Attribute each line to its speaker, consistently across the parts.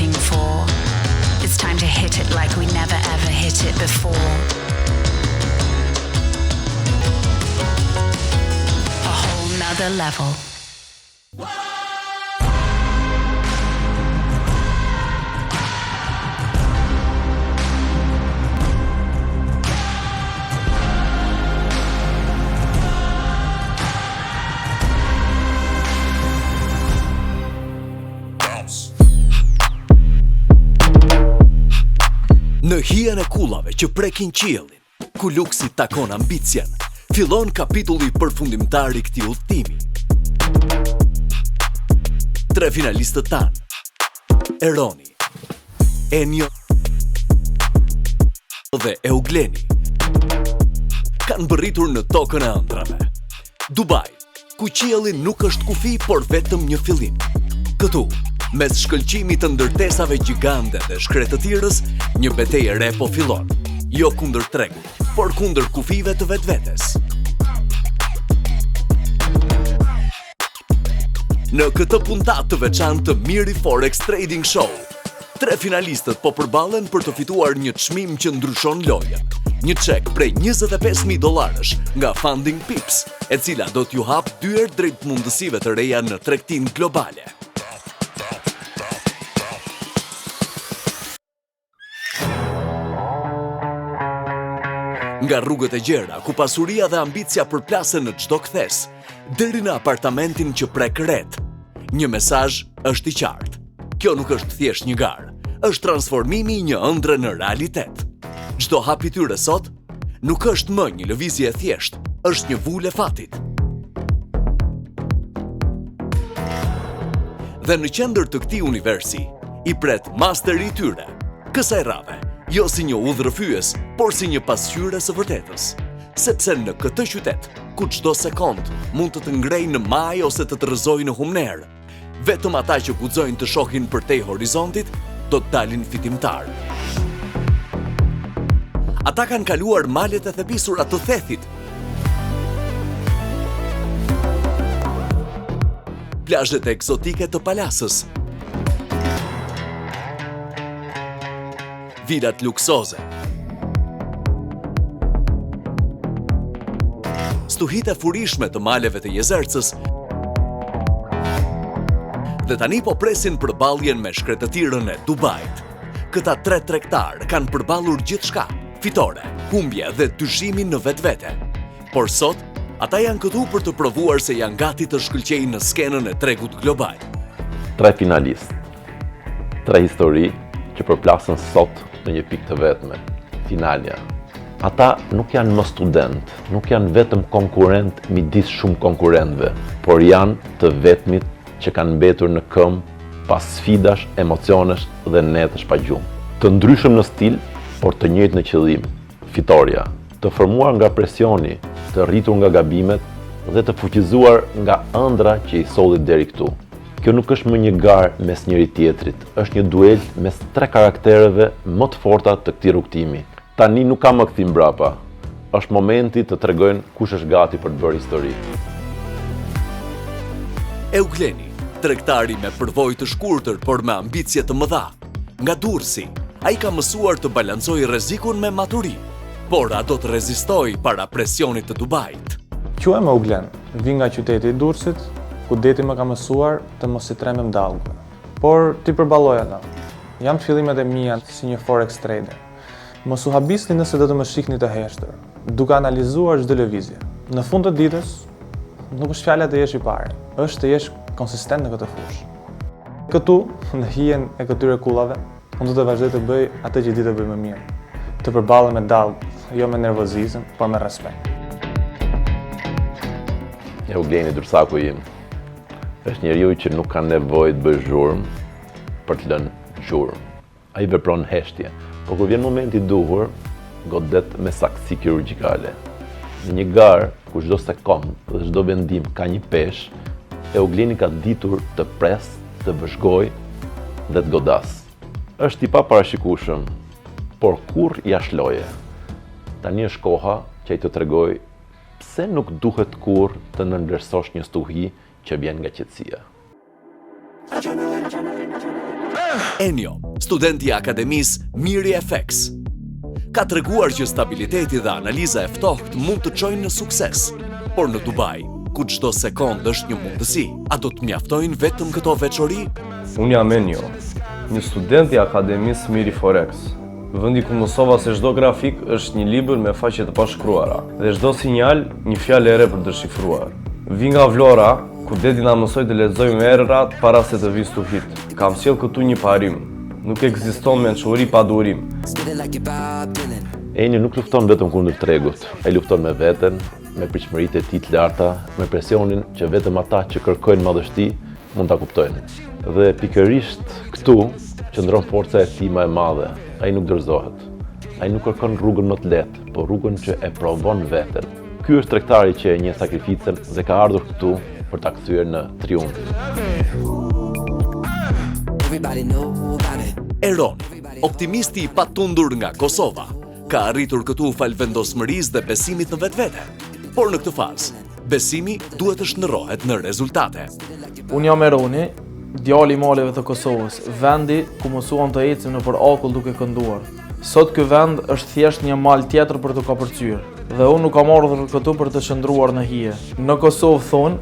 Speaker 1: waiting for. It's time to hit it like we never ever hit it before. A whole nother level.
Speaker 2: Në hijen e kullave që prekin qiellin, ku luksi takon ambicjen, fillon kapitulli përfundimtar i këtij udhtimi. 3 finalistët tanë, Eroni, Enjo dhe Eugleni, kanë bërritur në tokën e ëndrave. Dubai, ku qielli nuk është kufi, por vetëm një fillim. Këtu, mes shkëlqimit të ndërtesave gjigante dhe shkretëtirës, një betejë e re po fillon, jo kundër tregut, por kundër kufive të vetvetes. Në këtë puntat të veçantë të Miri Forex Trading Show, 3 finalistët po përballen për të fituar një çmim që ndryshon lojën. Një çek prej $25,000 nga Funding Pips, e cila do t'ju hap dyer drejt mundësive të reja në tregtinë globale. Nga rrugët e gjera, ku pasuria dhe ambicia përplasen në çdo kthes, deri në apartamentin që prek ret, një mesazh është i qartë. Kjo nuk është thjesht një garë, është transformimi i një ëndre në realitet. Çdo hap i tyre sot nuk është më një lëvizje e thjeshtë, është një vulë e fatit. Dhe në qendër të këtij universi, i pret masteri i tyre, kësaj rrave, jo si një udhërrëfyes, por si një pasqyrë së vërtetës. Sepse në këtë qytet, ku çdo sekond mund të ngrejë në maj ose të rrëzojë në humner, vetëm ata që guxojnë të shohin përtej horizontit, do të dalin fitimtar. Ata kanë kaluar malet e thebisura të thethit, plazhet eksotike të Palasës, vilat luksoze, stuhit e furishme të maleve të Jezercës, dhe tani po presin përballjen me shkretëtirën e Dubait. Këta 3 tregtar kanë përballur gjithçka, fitore, humbje dhe dyshimin në vetvete. Por sot, ata janë këtu për të provuar se janë gati të shkëlqejnë në skenën e tregut global.
Speaker 3: 3 finalistë, 3 histori që përplasën sot në një pikë të vetme, finalja. Ata nuk janë më student, nuk janë vetëm konkurrent midis shumë konkurrentëve, por janë të vetmit që kanë mbetur në këmbë pas sfidash, emocionesh dhe netësh pa gjumë. Të ndryshëm në stil, por të njëjtë në qëllim. Fitoria, të formuar nga presioni, të rritur nga gabimet dhe të fuqizuar nga ëndra që i solli deri këtu. Kjo nuk është më një garë mes njëri tjetrit, është një duel mes 3 karaktereve më të forta të këtij rrugtimi. Tani nuk ka më kthim mbrapa. Është momenti të tregojnë kush është gati për të bërë histori.
Speaker 2: Eugleni, tregtari me përvojë të shkurtër por me ambicie të mëdha. Nga Durrësi, ai ka mësuar të balancojë rrezikun me maturi, por a do të rezistojë para presionit të Dubait?
Speaker 4: Quhem Euglen, vi nga qyteti i Durrësit, ku deti më ka mësuar të mos i tremem dallgëve. Por ti përballoj ata. Jam të fillimet e mia si një forex trader. Mos u habisni nëse do të më shihni të heshtër, duke analizuar çdo lëvizje. Në fund të ditës, nuk është fjala të jesh i pari, është të jesh konsistent në këtë fushë. Këtu, në hijen e këtyre kullave, unë do të vazhdoj të bëj atë që di të bëj më mirë. Të përballem me dallg, jo me nervozizëm, por me respekt.
Speaker 3: Eugleni Dursaku im është njeriu që nuk ka nevojë të bëjë zhurmë për të lënë zhurmë. Ai vepron heshtje, por kur vjen momenti i duhur, godet me saktësi kirurgjikale. Në një garë ku çdo sekond dhe çdo vendim ka një peshë, Eugleni ka ditur të pres, të vëzhgoj dhe të godas. Është i paparashikueshëm, por kurrë ja shloje. Tani është koha që ai të tregoj pse nuk duhet kurrë të nënvlerësosh një stuhi që vjen nga qetësia.
Speaker 2: Enio, studenti i akademisë Miri FX, ka treguar që stabiliteti dhe analiza e ftohtë mund të çojnë në sukses, por në Dubai, ku çdo sekond është një mundësi, a do të mjaftojnë vetëm këto veçori?
Speaker 5: Unë jam Enio, një student i akademisë Miri Forex. Vendi ku mësova se çdo grafik është një libër me faqe të pashkruara dhe çdo sinjal një fjalë e re për të shifruar. Vi nga Vlora, ku deti na mësoi të lexojmë errat para se të vi stuhit. Kam sjell këtu një parim. Nuk ekziston mençuri pa durim.
Speaker 3: Enio nuk lufton vetëm kundër tregut, ai lufton me veten, me pritshmëritë e tij të larta, me presionin që vetëm ata që kërkojnë madhështi mund ta kuptojnë. Dhe pikërisht këtu qëndron forca e tij më e madhe. Ai nuk dorëzohet. Ai nuk kërkon rrugën më të lehtë, por rrugën që e provon veten. Ky është tregtari që e njeh sakrificën dhe ka ardhur këtu për ta kthyer në triumf.
Speaker 2: Eroni, optimisti i patundur nga Kosova, ka arritur këtu fal vendosmërisë dhe besimit në vetvete. Por në këtë fazë, besimi duhet të shndërrohet në rezultate.
Speaker 6: Unë jam Eroni, djali i maleve të Kosovës, vendi ku mësuam të ecim nëpër akull duke kënduar. Sot ky vend është thjesht një mal tjetër për të kapërcyer, dhe unë nuk kam ardhur këtu për të qëndruar në hije. Në Kosovë thonë,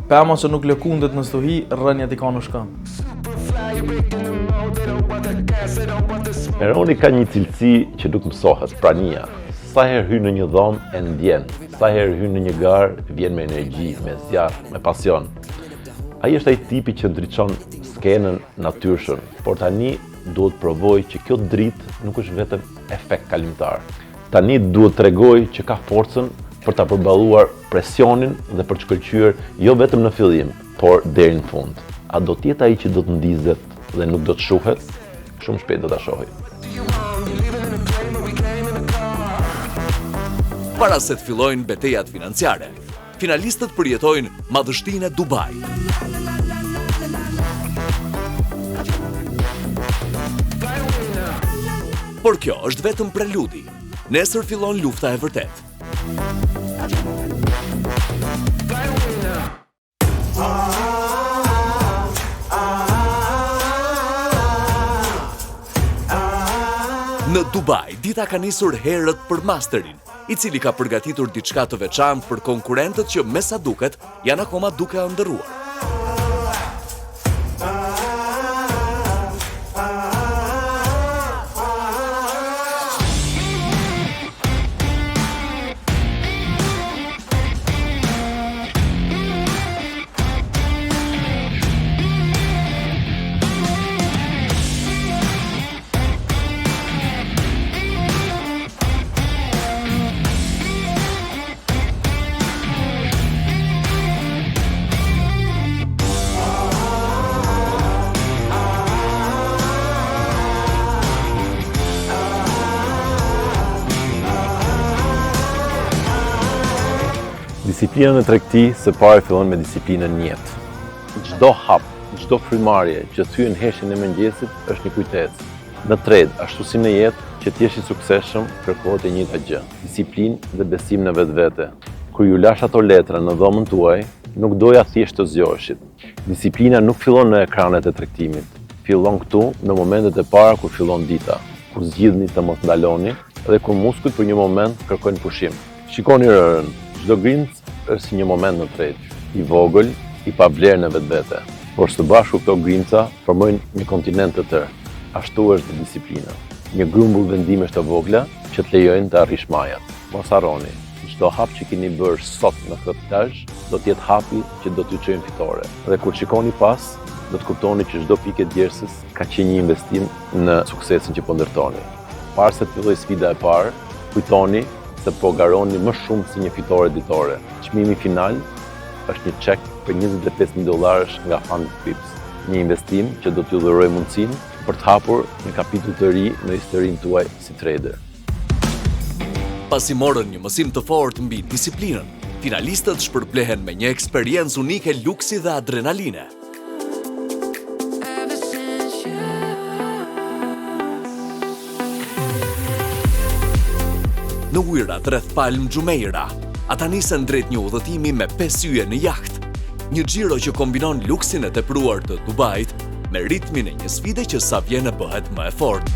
Speaker 6: pema që nuk lëkundet në stuhi, rrënjët i ka në shkëm.
Speaker 3: Eroni ka një cilësi që nuk mësohet, prania. Sa herë hyn në një dhomë e ndjen, sa herë hyn në një garë vjen me energji, me zjarr, me pasion. Ai është ai tipi që ndriçon skenën natyrshëm, por tani duhet provoj që kjo dritë nuk është vetëm efekt kalimtar. Tani duhet tregoj që ka forcën për ta përballuar presionin dhe për të shkëlqyer jo vetëm në fillim, por deri në fund. A do të jetë ai që do të ndizet dhe nuk do të shuhet? Shumë shpejt do ta shohim.
Speaker 2: Para se të fillojnë betejat financiare, finalistët përjetojnë madhështinë e Dubai. Por kjo është vetëm preludi. Nesër fillon lufta e vërtet. Në Dubai, dita ka nisur herët për masterin, i cili ka përgatitur diçka të veçantë për konkurrentët që me sa duket janë akoma duke ëndërruar.
Speaker 3: Disiplinën e tregti së pari fillon me disiplinën njetë. Çdo hap, çdo frymarrje që thyen heshin e mëngjesit është një kujtesë. Në trade, ashtu si në jetë, që t'jesh i suksesshëm, kërkohet e njëjta gjë, disiplinë dhe besim në vetvete. Kur ju lash ato letra në dhomën tuaj, nuk doja thjesht të zgjoheshit. Disiplina nuk fillon në ekranet e tregtimit. Fillon këtu në momentet e para kur fillon dita, kur zgjidhni të mos ndaloni dhe kur muskujt për një moment kërkojnë pushim. Shikoni rërën, çdo grimc është si një moment në trade, i vogël, i pavlerë në vetvete, por së bashku këto grimca formojnë një kontinent të tërë. Ashtu është disiplina. Një grumbull vendimesh të vogla që të lejojnë të arrish majat. Mos harroni, çdo hap që keni bërë sot në këtë plazh do të jetë hapi që do t'ju çojë fitore. Dhe kur shikoni pas, do të kuptoni që çdo pikë e djersës ka qenë një investim në suksesin që po ndërtoni. Para se të fillojë sfida e parë, kujtoni se po garoni më shumë si një fitore ditore. Çmimi final është një çek për $25,000 nga FundPips, një investim që do t'ju dhurojë mundësinë për të hapur një kapitull të ri në historinë tuaj si trader.
Speaker 2: Pasi morën një mësim të fortë mbi disiplinën, finalistët shpërblehen me një eksperiencë unike luksi dhe adrenaline. Në ujërat rreth Palm Jumeirah, ata nisën drejt një udhëtimi me 5 yje në jahtë, një xhiro që kombinon luksin e tepruar të Dubait me ritmin e një sfide që sa vjen e bëhet më e fortë.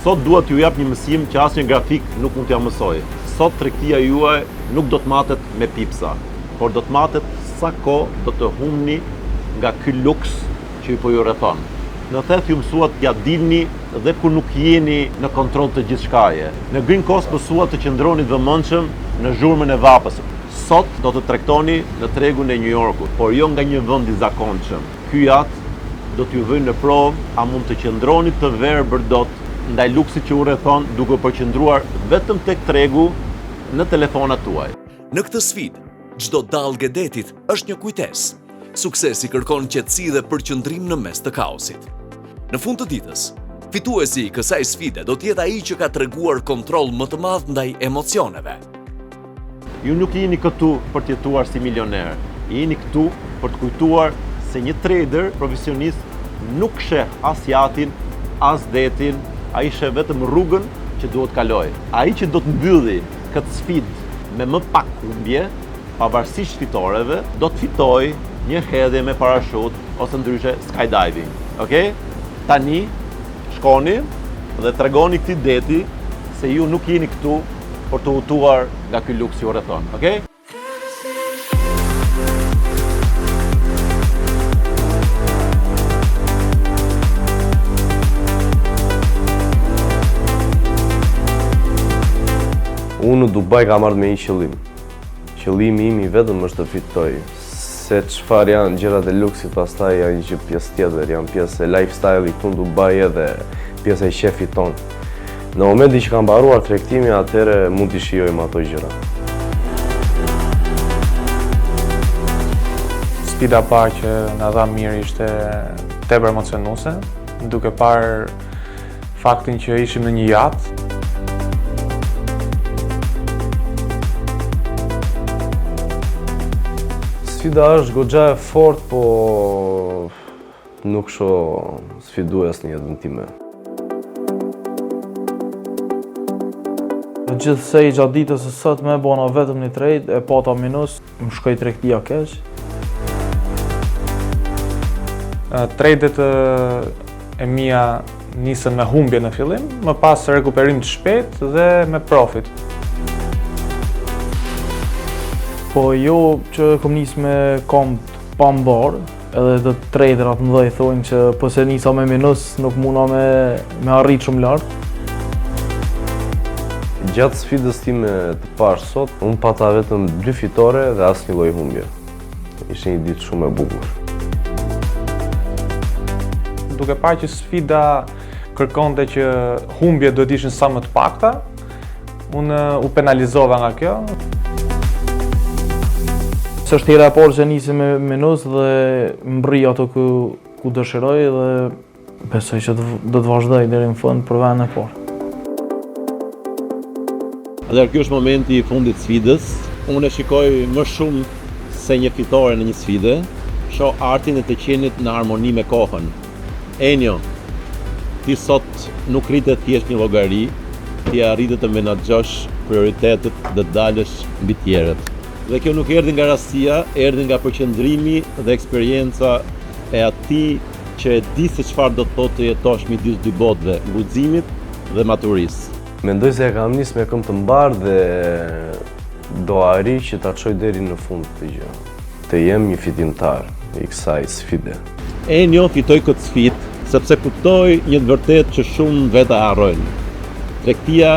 Speaker 3: Sot duhet ju jap një mësim që asnjë grafik nuk mund t'ja mësoj. Sot tregtia juaj nuk do të matet me pipsa, por do të matet sa kohë do të humni nga ky luks që po ju rrethon. Në thet ju mësuat t'ja dilni dhe kur nuk jeni në kontroll të gjithçkaje. Në Green Coast mësuat të qëndroni të vëmendshëm në zhurmën e vapës. Sot do të tregtoni në tregun e New Yorkut, por jo nga një vend i zakonshëm. Ky jat do t'ju vëjë në provë a mund të qëndroni të verbër dot ndaj luksit që u rrethon duke përqendruar vetëm tek tregu në telefonat tuaj.
Speaker 2: Në këtë sfidë, çdo dallgë detit është një kujtesë. Suksesi kërkon qetësi dhe përqendrim në mes të kaosit. Në fund të ditës, fituesi i kësaj sfide do të jetë ai që ka treguar kontroll më të madh ndaj emocioneve.
Speaker 3: Ju nuk jeni këtu për të jetuar si milioner. Jeni këtu për të kujtuar se një trader profesionist nuk sheh as jatin, as detin, ai sheh vetëm rrugën që duhet kaloj. Ai që do të mbylli këtë sfidë me më pak humbje, pavarësisht fitoreve, do të fitojë një hedhje me parashut ose ndryshe skydiving. Okej? Tani shkoni dhe tregoni këtij deti se ju nuk jeni këtu për të hutuar nga ky luks që u rrethon. Okej?
Speaker 5: Unë në Dubai ka marrë me një qëllim. Qëllimi im i vetëm është të fitoj. Se çfarë janë gjërat e luksit, pastaj janë një pjesë tjetër, janë pjesë e lifestyle-it këtu në Dubai edhe pjesë e shefit ton. Në momentin që ka mbaruar tregtimi, atëherë mund t'i shijojmë ato gjëra.
Speaker 4: Sfida parë që na dha mirë ishte tepër emocionuese, duke parë faktin që ishim në një yacht.
Speaker 5: Sfida është goxha e fortë, po nuk shoh sfidues në jetën time.
Speaker 6: Gjithsej gjatë ditës së sot më bona vetëm një trade, e pata minus, më shkoi tregtia keq.
Speaker 4: Tradet e mia nisën me humbje në fillim, më pas rekuperim të shpejt dhe me profit.
Speaker 6: Po jo që kom nis me komp pa mbar, edhe të traderat më dhej thonë që po se nisa me minus nuk muna me arrit shumë lart.
Speaker 5: Gjatë sfidës time të parë sot, unë pata vetëm 2 fitore dhe asnjë lloj humbje. Ishte një ditë shumë e bukur.
Speaker 4: Duke parë që sfida kërkonte që humbjet do të ishin sa më të pakta, unë u penalizova nga kjo.
Speaker 6: Së është hera e parë që nisi me minus dhe mbri ato ku dëshiroj dhe besoj që do të vazhdoj deri në fund për vendin e parë.
Speaker 3: Dhe ky është momenti i fundit të sfidës. Unë e shikoj më shumë se një fitore në një sfide, shoh artin e të qenit në harmoni me kohën. Enjo, ti sot nuk rritet thjesht një llogari, ti arritet të menaxhosh prioritetet dhe dalësh mbi tjerët. Dhe kjo nuk erdhi nga rastësia, erdhi nga përqendrimi dhe eksperienca e atij që e di se çfarë do të thotë të jetosh midis dy botëve, guximit dhe maturisë.
Speaker 5: Mendoj se e kam nis me këmbë të mbar dhe do arrij që ta çoj deri në fund këtë gjë. Të jem një fitimtar i kësaj sfide.
Speaker 7: Enio fitoi këtë sfidë sepse kuptoi një të vërtetë që shumë veta harrojnë. Tregtia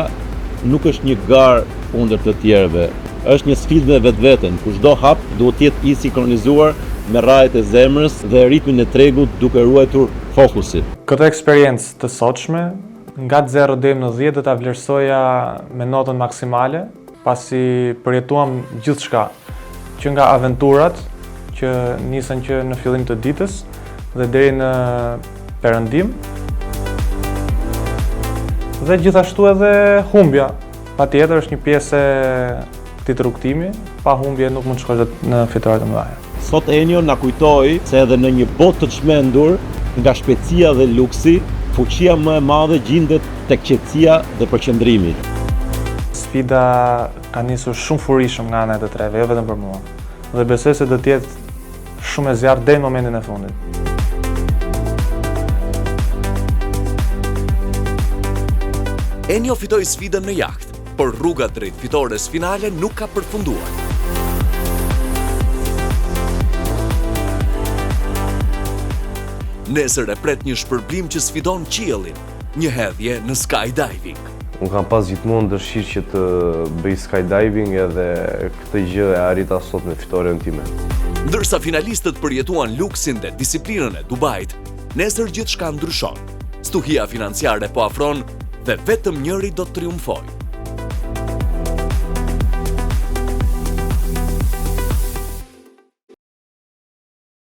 Speaker 7: nuk është një garë kundër të tjerëve, është një sfidë me vetveten, ku çdo hap duhet të jetë i sinkronizuar me rrajet e zemrës dhe ritmin e tregut duke ruajtur fokusin.
Speaker 4: Këtë eksperiencë të sotshme, nga 0 deri në 10 do ta vlerësoja me notën maksimale, pasi përjetuam gjithçka, që nga aventurat që nisën që në fillim të ditës dhe deri në perëndim, dhe gjithashtu edhe humbja. Patjetër është një pjesë e këtij rrugtimi, pa humbje nuk mund të shkosh në fitore të mëdha.
Speaker 7: Sot Enio na kujtoi se edhe në një botë të çmendur, nga shpejtësia dhe luksi, fuqia më e madhe gjendet tek qetësia dhe përqendrimi.
Speaker 4: Sfida ka nisur shumë furishëm nga ana e të treve, jo vetëm për mua. Dhe besoj se do të jetë shumë e zjarrt deri në momentin e fundit.
Speaker 2: Enio fitoi sfidën në jahtë, por rruga drejt fitores finale nuk ka përfunduar. Nesër e pret një shpërblim që sfidon qiellin, një hedhje në skydiving.
Speaker 5: Unë kam pas gjithmonë dëshirë që të bëj skydiving edhe këtë gjë e arrita sot me fitoren time.
Speaker 2: Ndërsa finalistët përjetuan luksin dhe disiplinën e Dubait, nesër gjithçka ndryshon. Stuhia financiare po afron dhe vetëm njëri do të triumfojë.